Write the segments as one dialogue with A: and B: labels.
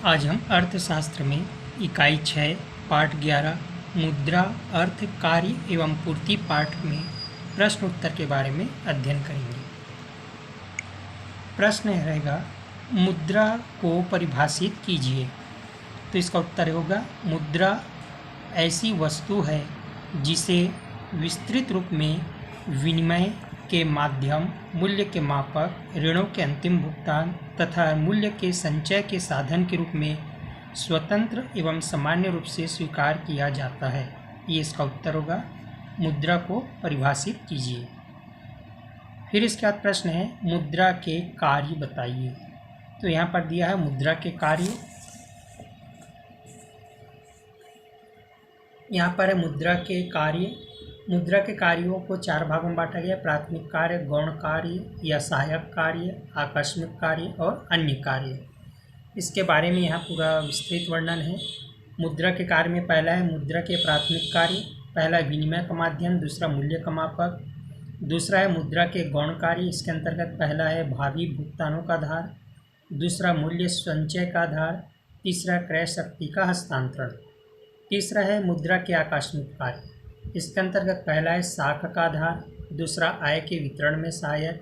A: आज हम अर्थशास्त्र में इकाई 6 पाठ 11 मुद्रा अर्थ कार्य एवं पूर्ति पाठ में प्रश्न उत्तर के बारे में अध्ययन करेंगे। प्रश्न रहेगा मुद्रा को परिभाषित कीजिए। तो इसका उत्तर होगा मुद्रा ऐसी वस्तु है जिसे विस्तृत रूप में विनिमय के माध्यम, मूल्य के मापक, ऋणों के अंतिम भुगतान तथा मूल्य के संचय के साधन के रूप में स्वतंत्र एवं सामान्य रूप से स्वीकार किया जाता है। ये इसका उत्तर होगा, मुद्रा को परिभाषित कीजिए। फिर इसके बाद प्रश्न है मुद्रा के कार्य बताइए। तो यहाँ पर दिया है मुद्रा के कार्य। यहाँ पर है मुद्रा के कार्य। मुद्रा के कार्यों को 4 भागों में बांटा गया: प्राथमिक कार्य, गौण कार्य या सहायक कार्य, आकस्मिक कार्य और अन्य कार्य। इसके बारे में यहाँ पूरा विस्तृत वर्णन है। मुद्रा के कार्य में पहला है मुद्रा के प्राथमिक कार्य। पहला है विनिमय का माध्यम, दूसरा मूल्य का मापक, दूसरा है मुद्रा के गौण कार्य। इसके अंतर्गत पहला है भावी भुगतानों का आधार, दूसरा मूल्य संचय का आधार, तीसरा क्रय शक्ति का हस्तांतरण, तीसरा है मुद्रा के आकस्मिक कार्य। इसके अंतर्गत पहला है साख का आधार, दूसरा आय के वितरण में सहायक,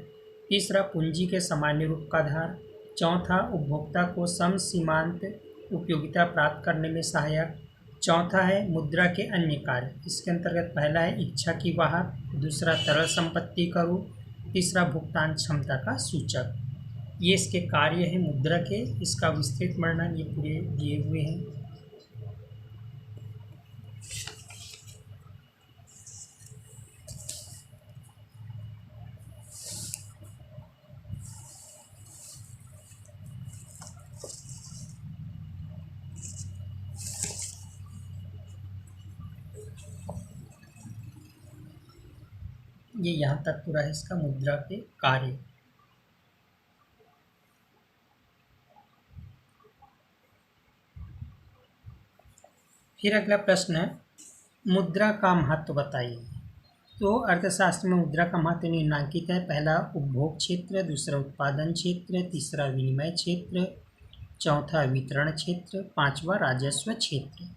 A: तीसरा पूंजी के सामान्य रूप का आधार, चौथा उपभोक्ता को सम सीमांत उपयोगिता प्राप्त करने में सहायक, चौथा है मुद्रा के अन्य कार्य। इसके अंतर्गत पहला है इच्छा की वाहक, दूसरा तरल संपत्ति का रूप, तीसरा भुगतान क्षमता का सूचक। ये इसके कार्य हैं मुद्रा के। इसका विस्तृत वर्णन ये पूरे दिए हुए हैं। ये यहाँ तक पूरा है इसका मुद्रा के कार्य। फिर अगला प्रश्न है मुद्रा का महत्व बताइए। तो अर्थशास्त्र में मुद्रा का महत्व निम्नांकित है: पहला उपभोग क्षेत्र, दूसरा उत्पादन क्षेत्र, तीसरा विनिमय क्षेत्र, चौथा वितरण क्षेत्र, पांचवा राजस्व क्षेत्र।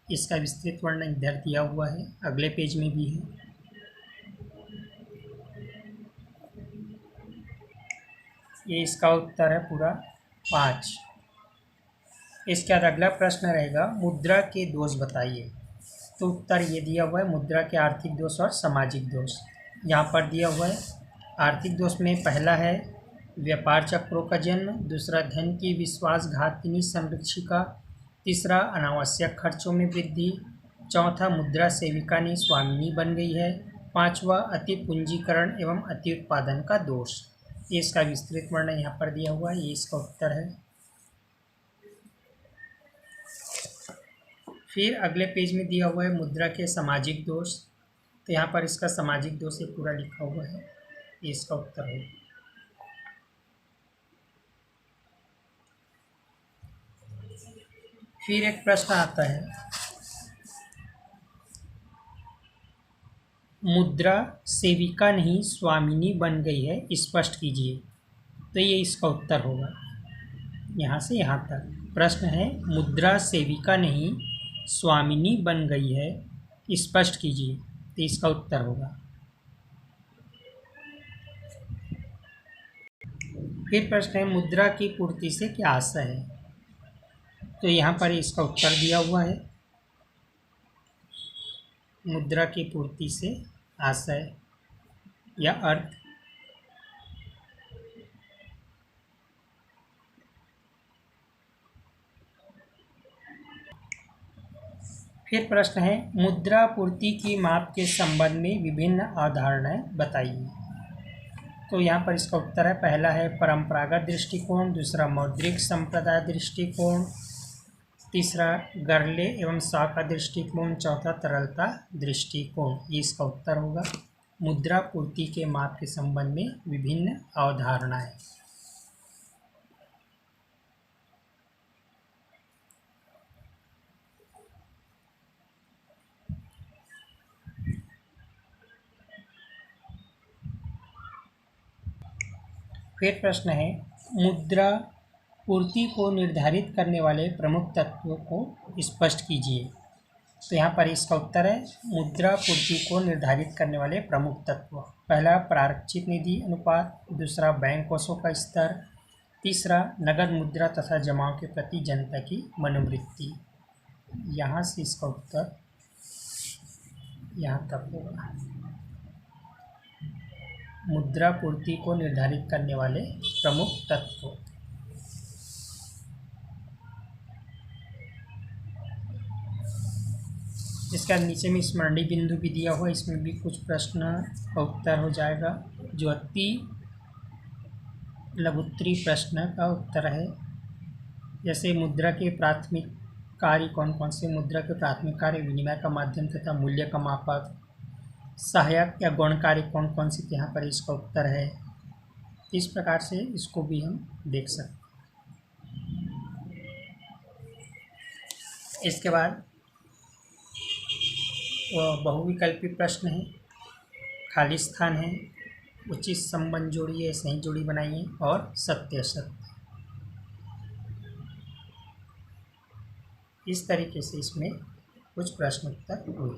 A: इसका विस्तृत वर्णन इधर दिया हुआ है, अगले पेज में भी है। ये इसका उत्तर है पूरा 5। इसके बाद अगला प्रश्न रहेगा मुद्रा के दोष बताइए। तो उत्तर ये दिया हुआ है मुद्रा के आर्थिक दोष और सामाजिक दोष। यहाँ पर दिया हुआ है आर्थिक दोष में पहला है व्यापार चक्रों का जन्म, दूसरा धन की विश्वासघातिनी संरक्षिका, तीसरा अनावश्यक खर्चों में वृद्धि, चौथा मुद्रा सेविका ने स्वामिनी बन गई है, पांचवा अति पूंजीकरण एवं अति उत्पादन का दोष। ये इसका विस्तृत वर्णन यहाँ पर दिया हुआ है, ये इसका उत्तर है। फिर अगले पेज में दिया हुआ है मुद्रा के सामाजिक दोष। तो यहाँ पर इसका सामाजिक दोष ये पूरा लिखा हुआ है, ये इसका उत्तर है। फिर एक प्रश्न आता है मुद्रा सेविका नहीं स्वामिनी बन गई है, स्पष्ट कीजिए। तो ये इसका उत्तर होगा। यहाँ से यहाँ तक प्रश्न है मुद्रा सेविका नहीं स्वामिनी बन गई है, स्पष्ट कीजिए। तो इसका उत्तर होगा। फिर प्रश्न है मुद्रा की पूर्ति से क्या आशय है। तो यहाँ पर इसका उत्तर दिया हुआ है मुद्रा की पूर्ति से आशय या अर्थ। फिर प्रश्न है मुद्रा पूर्ति की माप के संबंध में विभिन्न अवधारणाएं बताइए। तो यहाँ पर इसका उत्तर है पहला है परंपरागत दृष्टिकोण, दूसरा मौद्रिक संप्रदाय दृष्टिकोण, तीसरा गरले एवं शॉ का दृष्टिकोण, चौथा तरलता दृष्टिकोण। ये इसका उत्तर होगा मुद्रा पूर्ति के माप के संबंध में विभिन्न अवधारणाएं। फिर प्रश्न है मुद्रा पूर्ति को निर्धारित करने वाले प्रमुख तत्वों को स्पष्ट कीजिए। तो यहाँ पर इसका उत्तर है मुद्रा पूर्ति को निर्धारित करने वाले प्रमुख तत्व। पहला प्रारक्षित निधि अनुपात, दूसरा बैंक कोषों का स्तर, तीसरा नगद मुद्रा तथा जमाओं के प्रति जनता की मनोवृत्ति। यहाँ से इसका उत्तर यहाँ तक होगा, मुद्रा पूर्ति को निर्धारित करने वाले प्रमुख तत्व। इसका नीचे में स्मरणीय बिंदु भी दिया हुआ है, इसमें भी कुछ प्रश्न का उत्तर हो जाएगा जो अति लघुत्तरी प्रश्न का उत्तर है। जैसे मुद्रा के प्राथमिक कार्य कौन कौन से, मुद्रा के प्राथमिक कार्य विनिमय का माध्यम तथा मूल्य का मापक, सहायक या गौण कार्य कौन कौन से, यहाँ पर इसका उत्तर है। इस प्रकार से इसको भी हम देख सकते हैं। इसके बाद बहुविकल्पी प्रश्न है, खाली स्थान है, उचित संबंध जोड़िए, सही जोड़ी बनाइए और सत्य असत्य। इस तरीके से इसमें कुछ प्रश्न उत्तर हुए।